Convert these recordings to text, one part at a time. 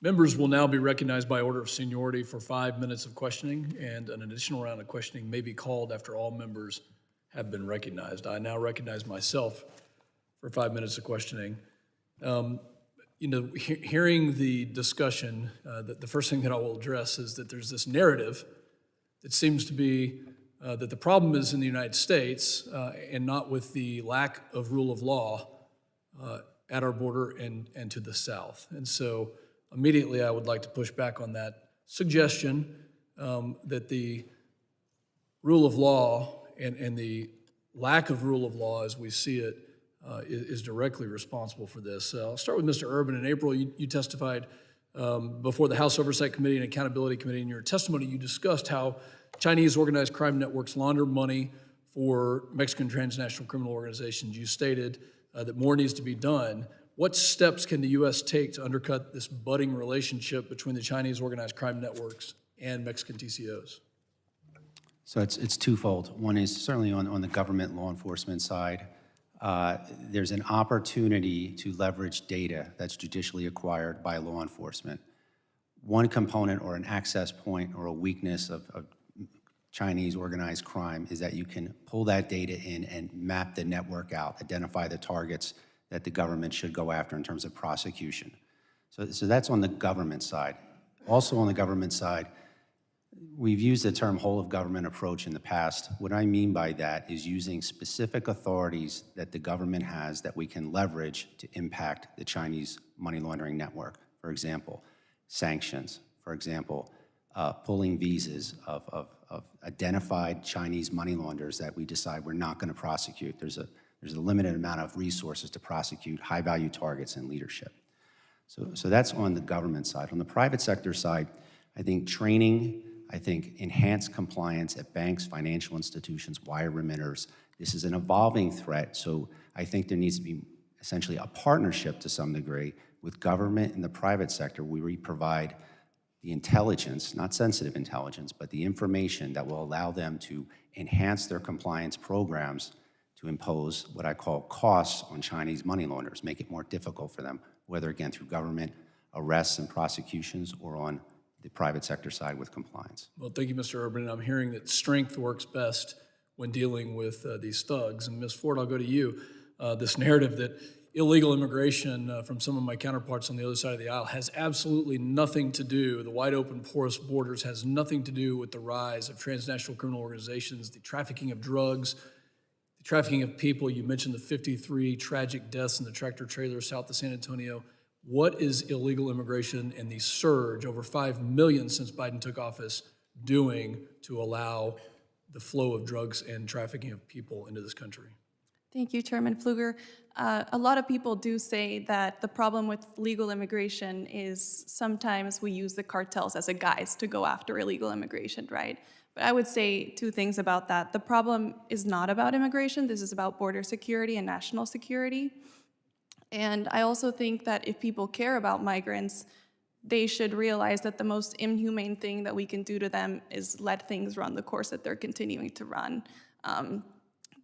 Members will now be recognized by order of seniority for 5 minutes of questioning, and an additional round of questioning may be called after all members have been recognized. I now recognize myself for 5 minutes of questioning. Hearing the discussion, the first thing that I will address is that there's this narrative that seems to be that the problem is in the United States and not with the lack of rule of law at our border and to the south. And so immediately I would like to push back on that suggestion that the rule of law and the lack of rule of law as we see it is directly responsible for this. I'll start with Mr. Urban. In April, you testified before the House Oversight Committee and Accountability Committee. In your testimony, you discussed how Chinese organized crime networks launder money for Mexican transnational criminal organizations. You stated that more needs to be done. What steps can the U.S. take to undercut this budding relationship between the Chinese organized crime networks and Mexican TCOs? So it's twofold. One is certainly on the government law enforcement side. There's an opportunity to leverage data that's judicially acquired by law enforcement. One component or an access point or a weakness of Chinese organized crime is that you can pull that data in and map the network out, identify the targets that the government should go after in terms of prosecution. So that's on the government side. Also on the government side, we've used the term whole of government approach in the past. What I mean by that is using specific authorities that the government has that we can leverage to impact the Chinese money laundering network. For example, sanctions. For example, pulling visas of identified Chinese money launderers that we decide we're not going to prosecute. There's a limited amount of resources to prosecute high-value targets and leadership. So that's on the government side. On the private sector side, I think training, enhanced compliance at banks, financial institutions, wire remitters. This is an evolving threat, so I think there needs to be essentially a partnership to some degree with government and the private sector where we provide the intelligence, not sensitive intelligence, but the information that will allow them to enhance their compliance programs to impose what I call costs on Chinese money launderers, make it more difficult for them, whether again through government arrests and prosecutions or on the private sector side with compliance. Well, thank you, Mr. Urban. I'm hearing that strength works best when dealing with these thugs. And Ms. Ford, I'll go to you. This narrative that illegal immigration from some of my counterparts on the other side of the aisle has absolutely nothing to do, the wide open porous borders has nothing to do with the rise of transnational criminal organizations, the trafficking of drugs, the trafficking of people. You mentioned the 53 tragic deaths in the tractor trailer south of San Antonio. What is illegal immigration and the surge, over 5 million since Biden took office, doing to allow the flow of drugs and trafficking of people into this country? Thank you, Chairman Pfluger. A lot of people do say that the problem with legal immigration is sometimes we use the cartels as a guise to go after illegal immigration, right? But I would say two things about that. The problem is not about immigration. This is about border security and national security. And I also think that if people care about migrants, they should realize that the most inhumane thing that we can do to them is let things run the course that they're continuing to run.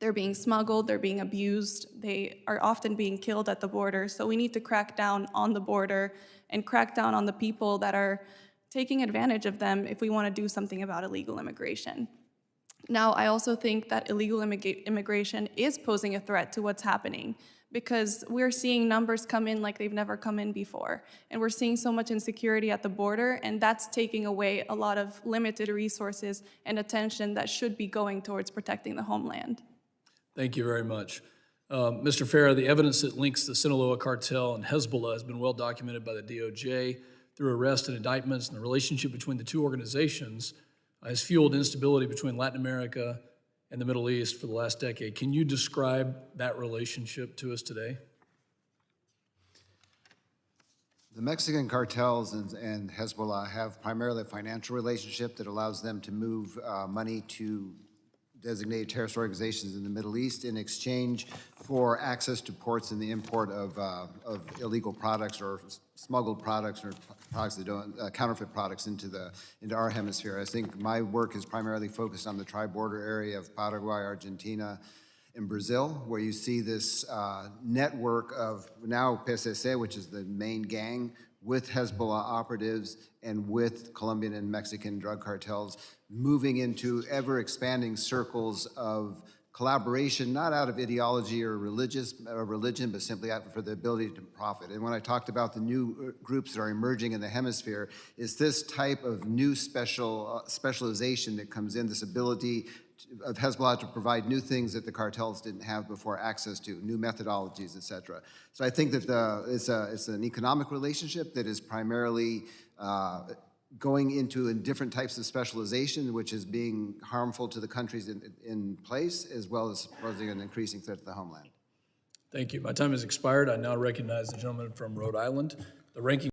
They're being smuggled, they're being abused, they are often being killed at the border. So we need to crack down on the border and crack down on the people that are taking advantage of them if we want to do something about illegal immigration. Now, I also think that illegal immigration is posing a threat to what's happening, because we're seeing numbers come in like they've never come in before. And we're seeing so much insecurity at the border, and that's taking away a lot of limited resources and attention that should be going towards protecting the homeland. Thank you very much. Mr. Farah, the evidence that links the Sinaloa cartel and Hezbollah has been well documented by the DOJ through arrests and indictments, and the relationship between the two organizations has fueled instability between Latin America and the Middle East for the last decade. Can you describe that relationship to us today? The Mexican cartels and Hezbollah have primarily a financial relationship that allows them to move money to designated terrorist organizations in the Middle East in exchange for access to ports and the import of illegal products or smuggled products or products that don't counterfeit products into our hemisphere. I think my work is primarily focused on the tri-border area of Paraguay, Argentina, and Brazil, where you see this network of now PSC, which is the main gang, with Hezbollah operatives and with Colombian and Mexican drug cartels, moving into ever-expanding circles of collaboration, not out of ideology or religion, but simply for the ability to profit. And when I talked about the new groups that are emerging in the hemisphere, it's this type of new specialization that comes in, this ability of Hezbollah to provide new things that the cartels didn't have before access to, new methodologies, et cetera. So I think that it's an economic relationship that is primarily going into different types of specialization, which is being harmful to the countries in place, as well as posing an increasing threat to the homeland. Thank you. My time has expired. I now recognize the gentleman from Rhode Island, the ranking